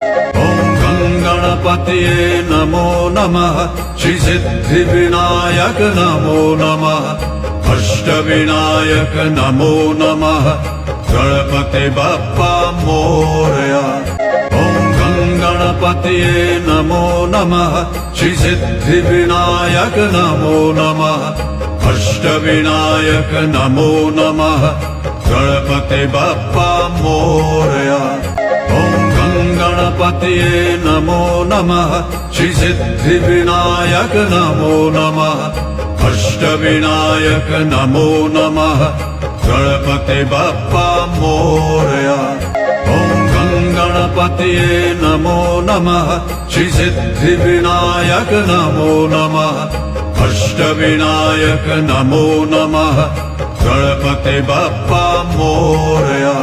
ॐ गणपतये नमो नमः। श्रीसिद्धिविनायक नमो नमः। अष्टविनायक नमो नमः। गणपते बप्पा मोरया। ॐ गणपतये नमो नमः। श्रीसिद्धिविनायक नमो नमः। अष्टविनायक नमो नमः। गणपते बप्पा मोरया। ॐ गणपतये नमो नमः। श्रीसिद्धिविनायक नमो नमः। अष्टविनायक नमो नमः। गणपते बप्पा मोरया। ॐ गणपतये नमो नमः। श्रीसिद्धिविनायक नमो नमः। अष्टविनायक नमो नमः। गणपते बप्पा मोरया।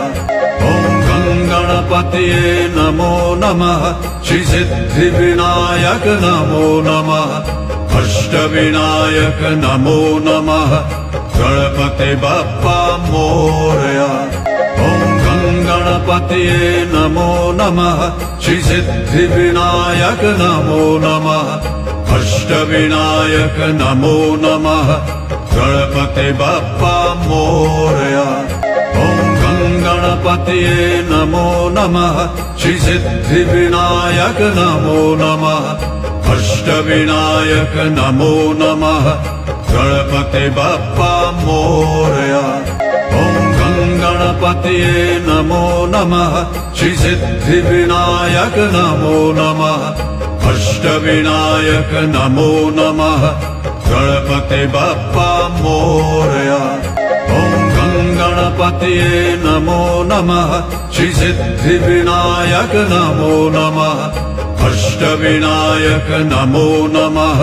ॐ गणपतये नमो नमः। श्रीसिद्धिविनायक नमो नमः। अष्टविनायक नमो नमः। गणपते बप्पा मोरया। ॐ गणपतये नमो नमः। श्रीसिद्धिविनायक नमो नमः। अष्टविनायक नमो नमः। गणपते बप्पा मोरया। ॐ गणपतये नमो नमः। श्रीसिद्धिविनायक नमो नमः। अष्टविनायक नमो नमः। गणपते बप्पा मोरया। ॐ गणपतये नमो नमः। श्रीसिद्धिविनायक नमो नमः। अष्टविनायक नमो नमः। गणपते बप्पा मोरया। ॐ गणपतये नमो नमः। श्रीसिद्धिविनायक नमो नमः। अष्टविनायक नमो नमः।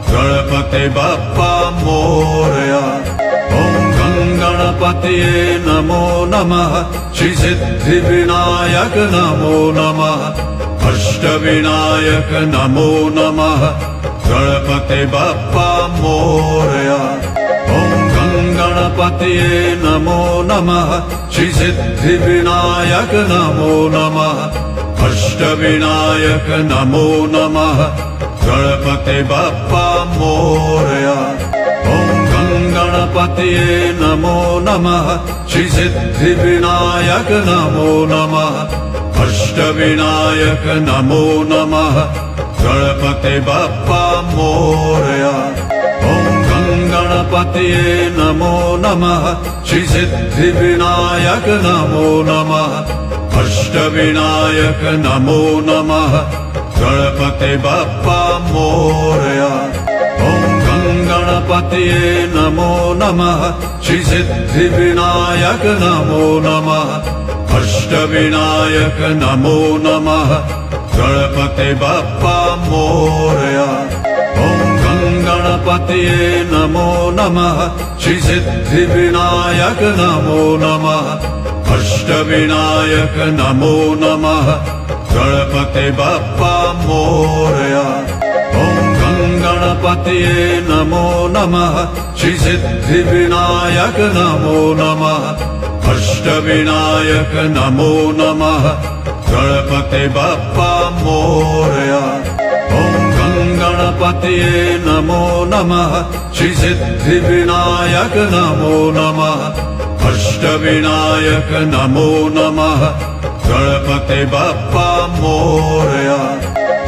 गणपते बप्पा मोरया। ॐ गणपतये नमो नमः। श्रीसिद्धिविनायक नमो नमः। अष्टविनायक नमो नमः। गणपते बप्पा मोरया। ॐ गणपतये नमो नमः। श्रीसिद्धिविनायक नमो नमः। अष्टविनायक नमो नमः। गणपते बप्पा मोरया। ॐ गणपतये नमो नमः। श्रीसिद्धिविनायक नमो नमः। अष्टविनायक नमो नमः। गणपते बप्पा मोरया। ॐ गणपतये नमो नमः। श्रीसिद्धिविनायक नमो नमः। अष्टविनायक नमो नमः। गणपते बप्पा मोरया। ॐ गणपतये नमो नमः। श्रीसिद्धिविनायक नमो नमः। अष्टविनायक नमो नमः। गणपते बप्पा मोरया। ॐ गणपतये नमो नमः। श्रीसिद्धिविनायक नमो नमः। अष्टविनायक नमो नमः। गणपते बप्पा मोरया। ॐ गणपतये नमो नमः। श्रीसिद्धिविनायक नमो नमः। अष्टविनायक नमो नमः। गणपते बप्पा मोरया। ॐ गणपतये नमो नमः। श्रीसिद्धिविनायक नमो नमः। अष्टविनायक नमो नमः। गणपते बप्पा मोरया।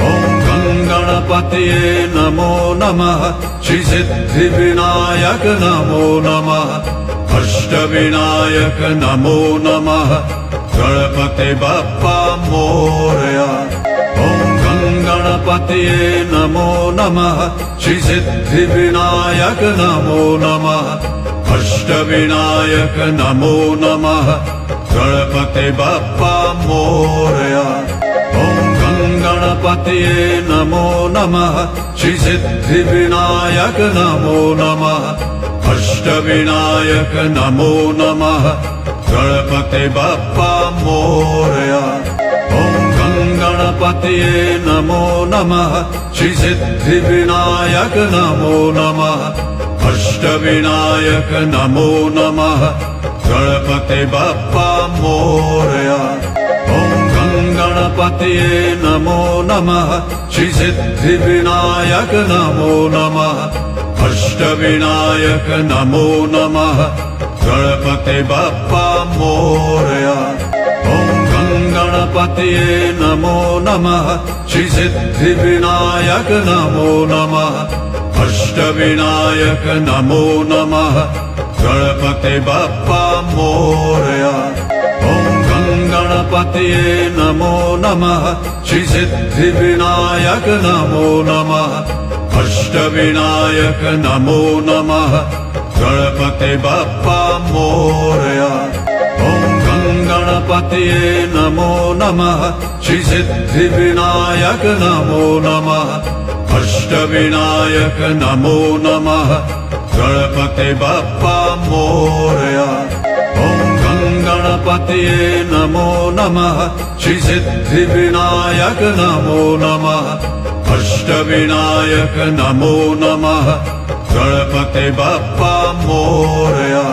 ॐ गणपतये नमो नमः। श्रीसिद्धिविनायक नमो नमः। अष्टविनायक नमो नमः। गणपते बप्पा मोरया। ॐ गणपतये नमो नमः। श्रीसिद्धिविनायक नमो नमः। अष्टविनायक नमो नमः। गणपते बप्पा मोरया। ॐ गणपतये नमो नमः। श्रीसिद्धिविनायक नमो नमः। अष्टविनायक नमो नमः। गणपते बप्पा मोरया। ॐ गणपतये नमो नमः। श्रीसिद्धिविनायक नमो नमः। अष्टविनायक नमो नमः। गणपते बप्पा मोरया। ॐ गणपतये नमो नमः श्री सिद्धिविनायक नमो नमः अष्टविनायक नमो नमः गणपति बप्पा मोरया ॐ गणपतये नमो नमः श्री सिद्धिविनायक नमो नमः अष्टविनायक नमो नमः गणपति बप्पा मोरया ॐ गणपतये नमो नमः श्री सिद्धिविनायक नमो नमः अष्टविनायक नमो नमः गणपति बप्पा मोरया ॐ गणपतये नमो नमः श्री सिद्धिविनायक नमो नमः अष्टविनायक नमो नमः गणपति बप्पा मोरया ॐ गणपतये नमो नमः श्री सिद्धिविनायक नमो नमः अष्टविनायक नमो नमः गणपति बप्पा मोरया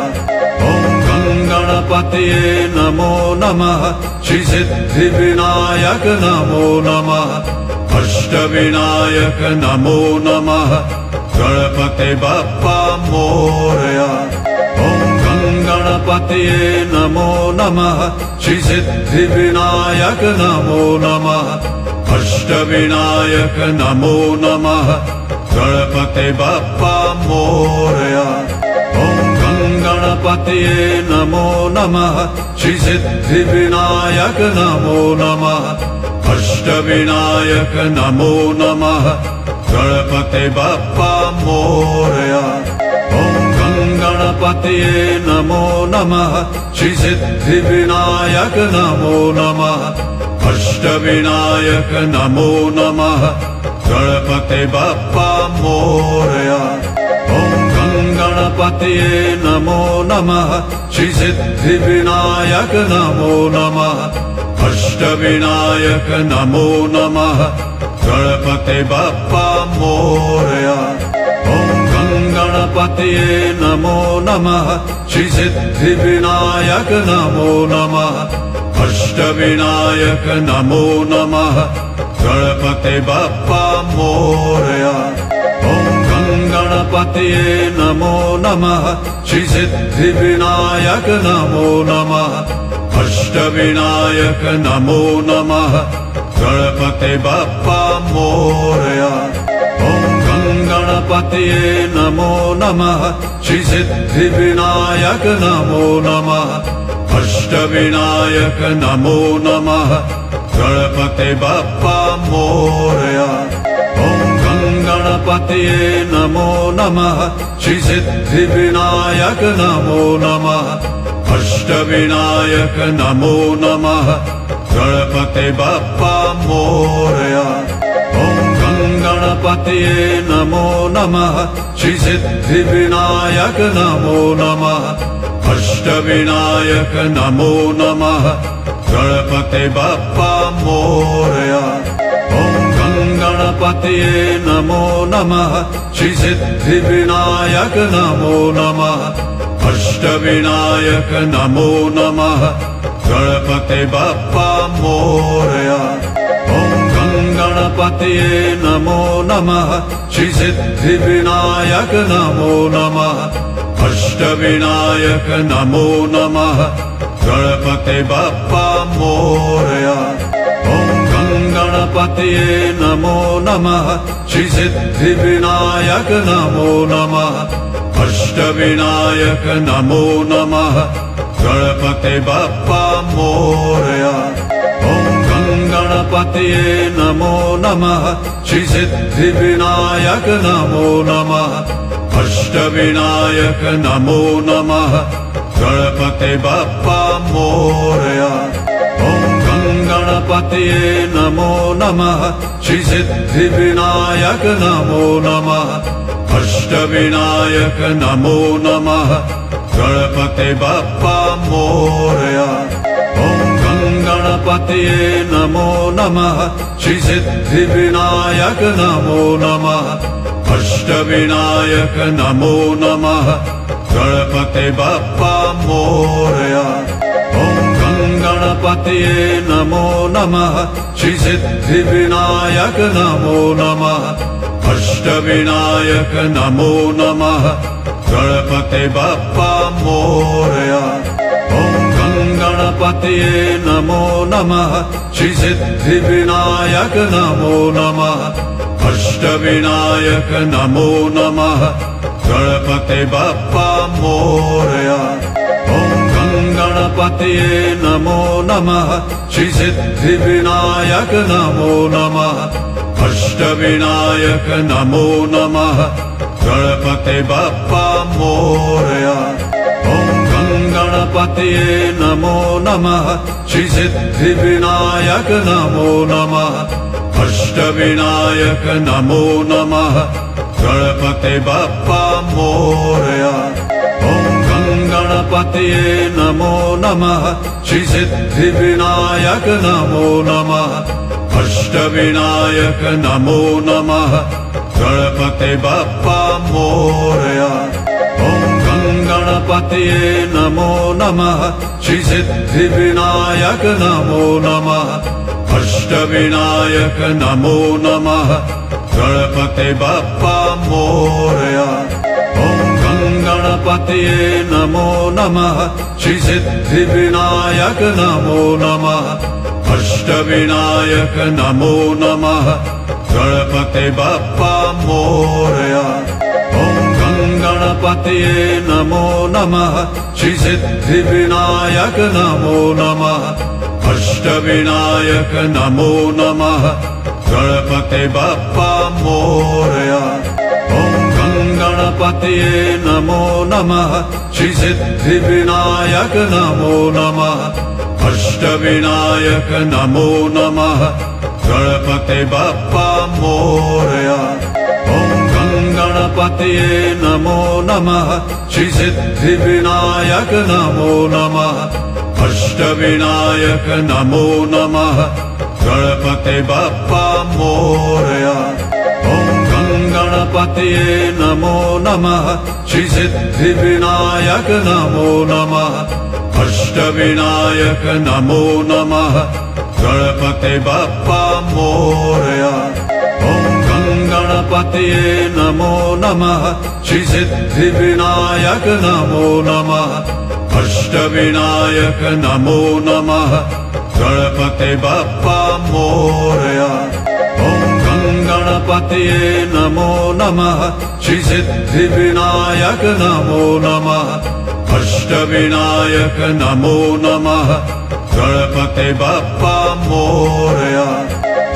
ॐ गणपतये नमो नमः श्री सिद्धिविनायक नमो नमः अष्टविनायक नमो नमः गणपति बप्पा मोरया ॐ गणपतये नमो नमः श्री सिद्धिविनायक नमो नमः अष्टविनायक नमो नमः गणपति बप्पा मोरया ॐ गणपतये नमो नमः श्री सिद्धिविनायक नमो नमः अष्टविनायक नमो नमः गणपति बप्पा मोरया ॐ गणपतये नमो नमः श्री सिद्धिविनायक नमो नमः अष्टविनायक नमो नमः गणपति बप्पा मोरया ॐ गणपतये नमो नमः श्री सिद्धिविनायक नमो नमः अष्टविनायक नमो नमः गणपति बप्पा मोरया ॐ गणपतये नमो नमः श्री सिद्धिविनायक नमो नमः अष्टविनायक नमो नमः गणपति बप्पा मोरया ॐ गणपतये नमो नमः श्री सिद्धिविनायक नमो नमः अष्टविनायक नमो नमः गणपति बप्पा मोरया ॐ गणपतये नमो नमः श्री सिद्धिविनायक नमो नमः अष्टविनायक नमो नमः गणपति बप्पा मोरया ॐ गणपतये नमो नमः श्री सिद्धिविनायक नमो नमः अष्टविनायक नमो नमः गणपति बप्पा मोरया ॐ गणपतये नमो नमः श्री सिद्धिविनायक नमो नमः अष्टविनायक नमो नमः गणपति बप्पा मोरया ॐ गणपतये नमो नमः श्री सिद्धिविनायक नमो नमः अष्टविनायक नमो नमः गणपति बप्पा मोरया ॐ गणपतये नमो नमः श्री सिद्धिविनायक नमो नमः अष्टविनायक नमो नमः गणपति बप्पा मोरया ॐ गणपतये नमो नमः श्री सिद्धिविनायक नमो नमः अष्टविनायक नमो नमः गणपति बप्पा मोरया ॐ गणपतये नमो नमः श्री सिद्धिविनायक नमो नमः अष्टविनायक नमो नमः गणपति बप्पा मोरया ॐ गणपतये नमो नमः श्री सिद्धिविनायक नमो नमः अष्टविनायक नमो नमः गणपति बप्पा मोरया ॐ गणपतये नमो नमः श्री सिद्धिविनायक नमो नमः अष्टविनायक नमो नमः गणपति बप्पा मोरया ॐ गणपतये गणपतये नमो नमः श्रीसिद्धिविनायक नमो नमः अष्टविनायक नमो नमः गणपते बाप्पा मोरया ॐ गणपतये नमो नमः श्रीसिद्धिविनायक नमो नमः अष्टविनायक नमो नमः गणपते बाप्पा मोरया ॐ गणपतये नमो नमः श्रीसिद्धिविनायक नमो नमः अष्टविनायक नमो नमः गणपते बाप्पा मोरया ॐ गणपतये नमो नमः श्रीसिद्धिविनायक नमो नमः अष्टविनायक नमो नमः गणपते बाप्पा मोरया ॐ गणपतये नमो नमः श्रीसिद्धिविनायक नमो नमः अष्टविनायक नमो नमः गणपते बाप्पा मोरया ॐ गणपतये नमो नमः श्रीसिद्धिविनायक नमो नमः अष्टविनायक नमो नमः गणपते बाप्पा मोरया ॐ गणपतये नमो नमः श्रीसिद्धिविनायक नमो नमः अष्टविनायक नमो नमः गणपते बाप्पा मोरया ॐ गणपतये नमो नमः श्रीसिद्धिविनायक नमो नमः अष्टविनायक नमो नमः गणपते बाप्पा मोरया ॐ गणपतये नमो नमः श्रीसिद्धिविनायक नमो नमः अष्टविनायक नमो नमः गणपते बाप्पा मोरया ॐ गणपतये नमो नमः श्रीसिद्धिविनायक नमो नमः अष्टविनायक नमो नमः गणपते बाप्पा मोरया ॐ गणपतये नमो नमः श्रीसिद्धिविनायक नमो नमः अष्टविनायक नमो नमः गणपते बाप्पा मोरया ॐ गणपतये नमो नमः श्रीसिद्धिविनायक नमो नमः अष्टविनायक नमो नमः गणपते बाप्पा मोरया ॐ गणपतये नमो नमः श्रीसिद्धिविनायक नमो नमः अष्टविनायक नमो नमः गणपते बाप्पा मोरया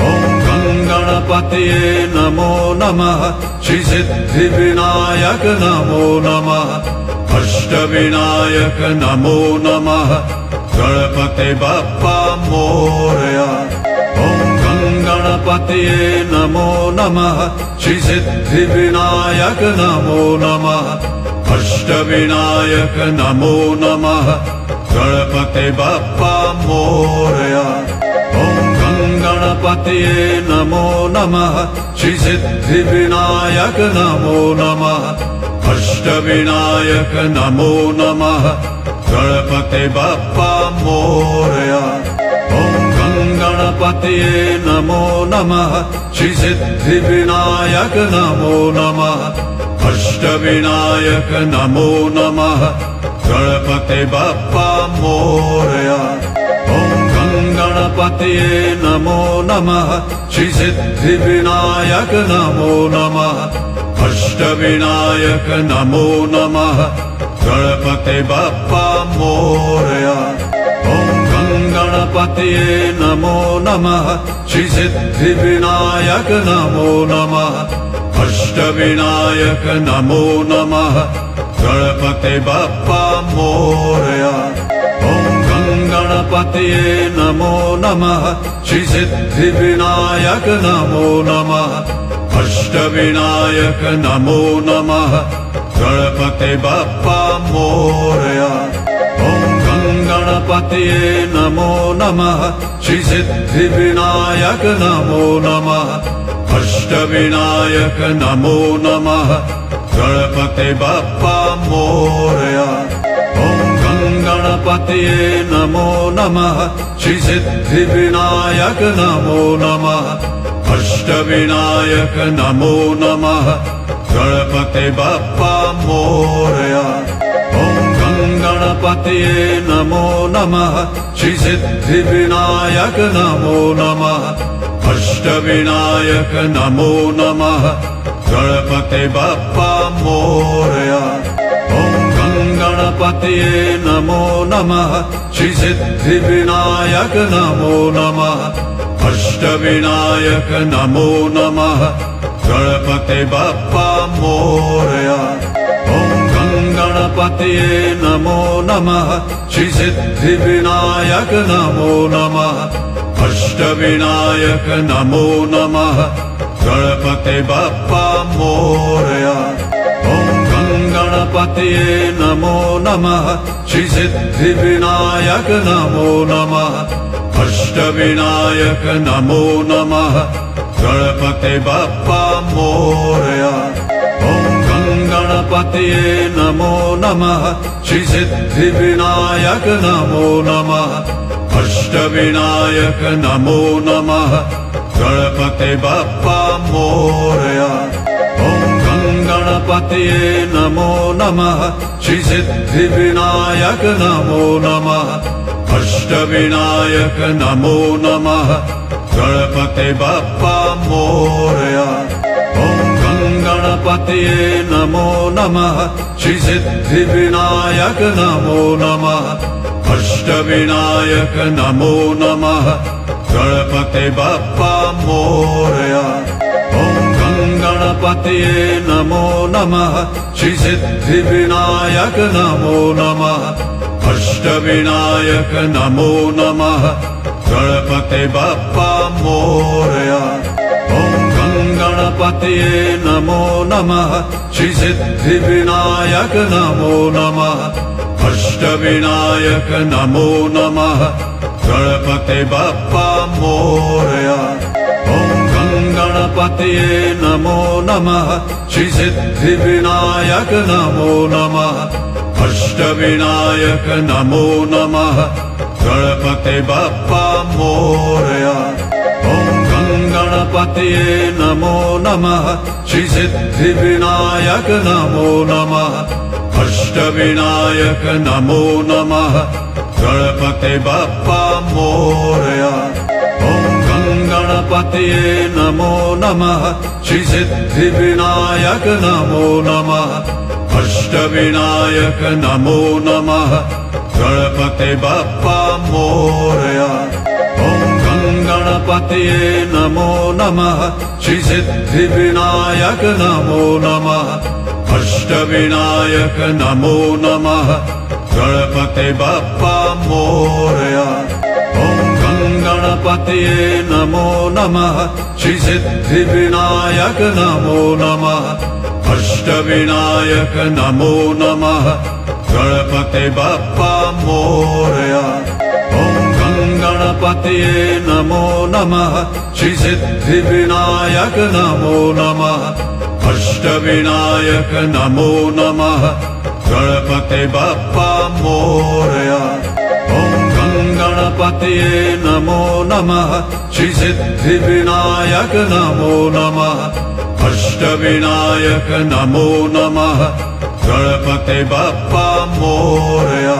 ॐ गणपतये नमो नमः श्रीसिद्धिविनायक नमो नमः अष्टविनायक नमो नमः गणपते बाप्पा मोरया ॐ गणपतये नमो नमः श्रीसिद्धिविनायक नमो नमः अष्टविनायक नमो नमः गणपते बाप्पा मोरया ॐ गणपतये नमो नमः श्रीसिद्धिविनायक नमो नमः अष्टविनायक नमो नमः गणपते बाप्पा मोरया ॐ गणपतये नमो नमः श्रीसिद्धिविनायक नमो नमः अष्टविनायक नमो नमः गणपते बाप्पा मोरया ॐ गणपतये नमो नमः श्रीसिद्धिविनायक नमो नमः अष्टविनायक नमो नमः गणपते बाप्पा मोरया ॐ गणपतये नमो नमः श्रीसिद्धिविनायक नमो नमः अष्टविनायक नमो नमः गणपते बाप्पा मोरया ॐ गणपतये नमो नमः श्रीसिद्धिविनायक नमो नमः अष्टविनायक नमो नमः गणपते बाप्पा मोरया ॐ गणपतये नमो नमः श्रीसिद्धिविनायक नमो नमः अष्टविनायक नमो नमः गणपते बाप्पा मोरया ॐ गणपतये नमो नमः श्रीसिद्धिविनायक नमो नमः अष्टविनायक नमो नमः गणपते बाप्पा मोरया ॐ गणपतये नमो नमः श्रीसिद्धिविनायक नमो नमः अष्टविनायक नमो नमः गणपते बाप्पा मोरया ॐ गणपतये नमो नमः श्रीसिद्धिविनायक नमो नमः अष्टविनायक नमो नमः गणपते बाप्पा मोरया ॐ गणपतये नमो नमः श्रीसिद्धिविनायक नमो नमः अष्टविनायक नमो नमः गणपते बाप्पा मोरया ॐ गणपतये नमो नमः श्रीसिद्धिविनायक नमो नमः अष्टविनायक नमो नमः गणपते बाप्पा मोरया ॐ गणपतये नमो नमः श्रीसिद्धिविनायक नमो नमः अष्टविनायक नमो नमः गणपते बाप्पा मोरया ॐ गणपतये नमो नमः श्रीसिद्धिविनायक नमो नमः अष्टविनायक नमो नमः गणपते बाप्पा मोरया ॐ गणपतये नमो नमः श्रीसिद्धिविनायक नमो नमः अष्टविनायक नमो नमः गणपते बाप्पा मोरया ॐ गणपतये नमो नमः श्रीसिद्धिविनायक नमो नमः अष्टविनायक नमो नमः गणपते बाप्पा मोरया ॐ गणपतये नमो नमः श्रीसिद्धिविनायक नमो नमः अष्टविनायक नमो नमः गणपते बाप्पा मोरया ॐ गणपतये नमो नमः श्रीसिद्धिविनायक नमो नमः अष्टविनायक नमो नमः गणपते बाप्पा मोरया ॐ गणपतये नमो नमः श्रीसिद्धिविनायक नमो नमः अष्टविनायक नमो नमः गणपते बाप्पा मोरया ॐ गणपतये नमो नमः श्रीसिद्धिविनायक नमो नमः अष्टविनायक नमो नमः गणपते बाप्पा मोरया ॐ गणपतये नमो नमः श्रीसिद्धिविनायक नमो नमः अष्टविनायक नमो नमः गणपते बाप्पा मोरया ॐ गणपतये नमो नमः श्रीसिद्धिविनायक नमो नमः अष्टविनायक नमो नमः गणपते बाप्पा मोरया ॐ गणपतये नमो नमः श्रीसिद्धिविनायक नमो नमः अष्टविनायक नमो नमः गणपते बाप्पा मोरया ॐ गणपतये नमो नमः श्रीसिद्धिविनायक नमो नमः अष्टविनायक नमो नमः गणपते बाप्पा मोरया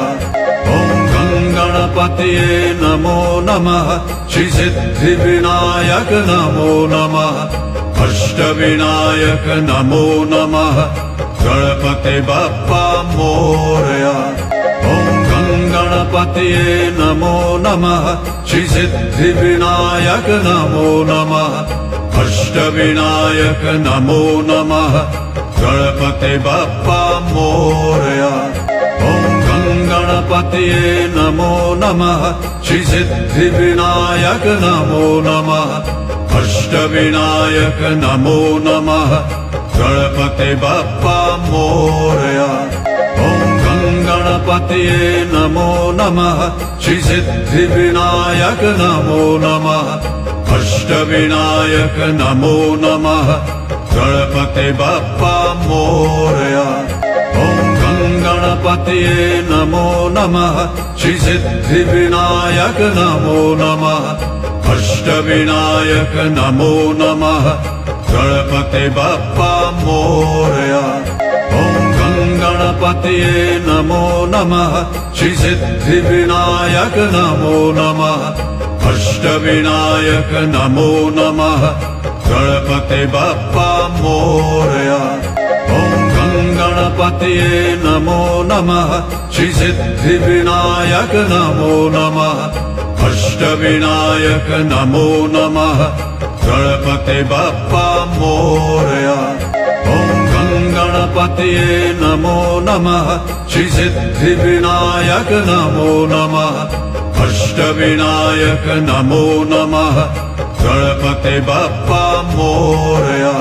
ॐ गणपतये नमो नमः श्रीसिद्धिविनायक नमो नमः अष्टविनायक नमो नमः गणपते बाप्पा मोरया ॐ गणपतये नमो नमः श्रीसिद्धिविनायक नमो नमः अष्टविनायक नमो नमः गणपते बाप्पा मोरया ॐ गणपतये नमो नमः श्रीसिद्धिविनायक नमो नमः अष्टविनायक नमो नमः गणपते बाप्पा मोरया ॐ गणपतये नमो नमः श्रीसिद्धिविनायक नमो नमः अष्टविनायक नमो नमः गणपते बाप्पा मोरया ॐ गणपतये नमो नमः श्रीसिद्धिविनायक नमो नमः अष्टविनायक नमो नमः गणपते बाप्पा मोरया गणपतये नमो नमः श्रीसिद्धिविनायक नमो नमः अष्टविनायक नमो नमः गणपते बाप्पा मोरया गणपतये नमो नमः श्रीसिद्धिविनायक नमो नमः अष्टविनायक नमो नमः गणपते बाप्पा मोरया गणपतये नमो नमः श्रीसिद्धिविनायक नमो नमः अष्टविनायक नमो नमः गणपते बाप्पा मोरया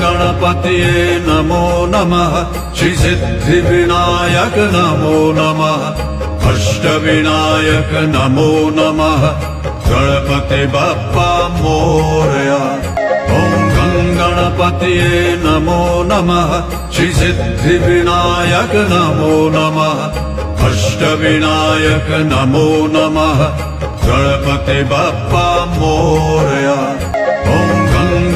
गणपतये नमो नमः श्रीसिद्धिविनायक नमो नमः अष्टविनायक नमो नमः गणपते बाप्पा मोरया गणपतये नमो नमः श्रीसिद्धिविनायक नमो नमः अष्टविनायक नमो नमः गणपते बाप्पा मोरया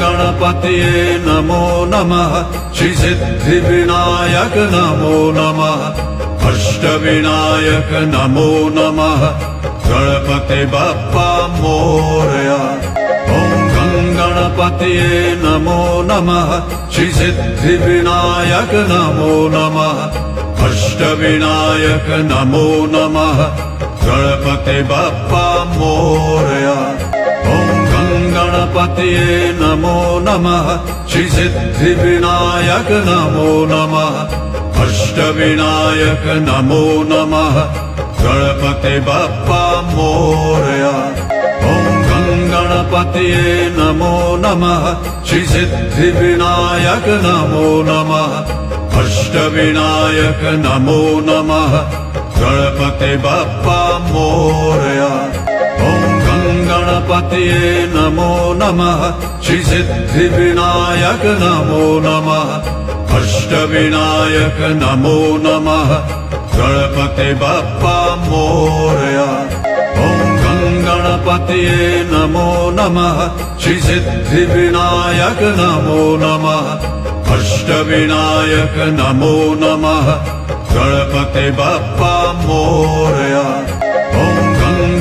गणपतये नमो नमः श्रीसिद्धिविनायक नमो नमः अष्टविनायक नमो नमः गणपते बाप्पा मोरया गणपतये नमो नमः श्रीसिद्धिविनायक नमो नमः अष्टविनायक नमो नमः गणपते बाप्पा मोरया गणपतये नमो नमः श्रीसिद्धिविनायक नमो नमः अष्टविनायक नमो नमः गणपते बाप्पा मोरया गणपतये नमो नमः श्रीसिद्धिविनायक नमो नमः अष्टविनायक नमो नमः गणपते बाप्पा मोरया गणपतये नमो नमः श्रीसिद्धिविनायक नमो नमः अष्टविनायक नमो नमः गणपते बाप्पा मोरया गणपतये नमो नमः श्रीसिद्धिविनायक नमो नमः अष्टविनायक नमो नमः गणपते बाप्पा मोरया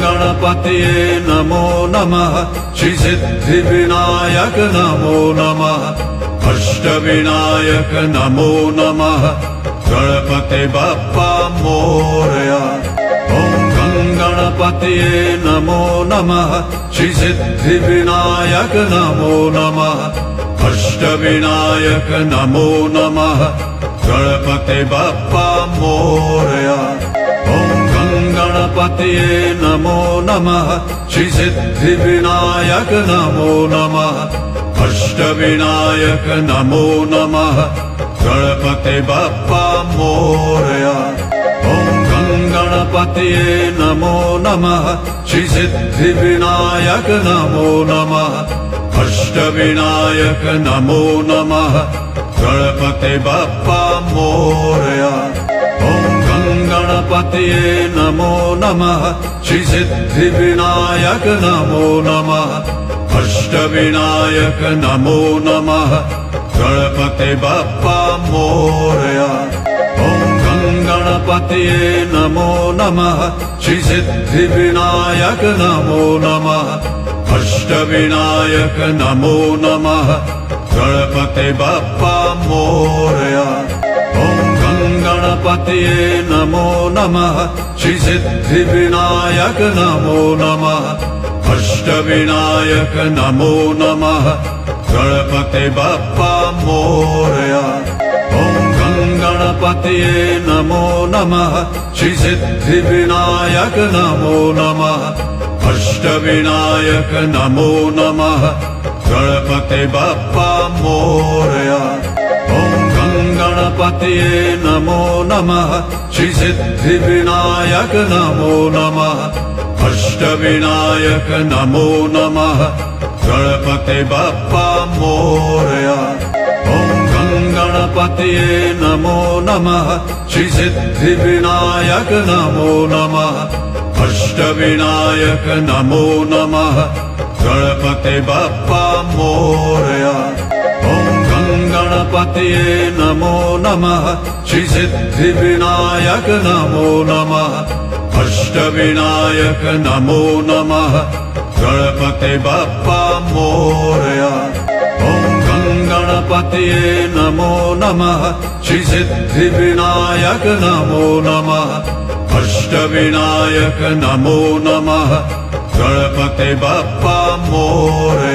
गणपतये नमो नमः श्रीसिद्धिविनायक नमो नमः अष्टविनायक नमो नमः गणपते बाप्पा मोरया गणपतये नमो नमः श्रीसिद्धिविनायक नमो नमः अष्टविनायक नमो नमः गणपते बाप्पा मोरया गणपतये नमो नमः श्रीसिद्धिविनायक नमो नमः अष्टविनायक नमो नमः गणपते बाप्पा मोरया गणपतये नमो नमः श्रीसिद्धिविनायक नमो नमः अष्टविनायक नमो नमः गणपते बाप्पा मोरया गणपतये नमो नमः श्रीसिद्धिविनायक नमो नमः अष्टविनायक नमो नमः गणपते बाप्पा मोरया गणपतये नमो नमः श्रीसिद्धिविनायक नमो नमः अष्टविनायक नमो नमः गणपते बाप्पा मोरया गणपतये नमो नमः श्रीसिद्धिविनायक नमो नमः अष्टविनायक नमो नमः गणपते बाप्पा मोरया गणपतये नमो नमः श्रीसिद्धिविनायक नमो नमः अष्टविनायक नमो नमः गणपते बाप्पा मोरया गणपतये नमो नमः श्रीसिद्धिविनायक नमो नमः अष्टविनायक नमो नमः गणपते बाप्पा मोरया गणपतये नमो नमः श्रीसिद्धिविनायक नमो नमः अष्टविनायक नमो नमः गणपति बप्पा मोरया ॐ गणपतये नमो नमः श्रीसिद्धिविनायक नमो नमः अष्टविनायक नमो नमः गणपति बप्पा मोरया ॐ गणपतये नमो नमः श्रीसिद्धिविनायक नमो नमः अष्टविनायक नमो नमः गणपति बप्पा मोरया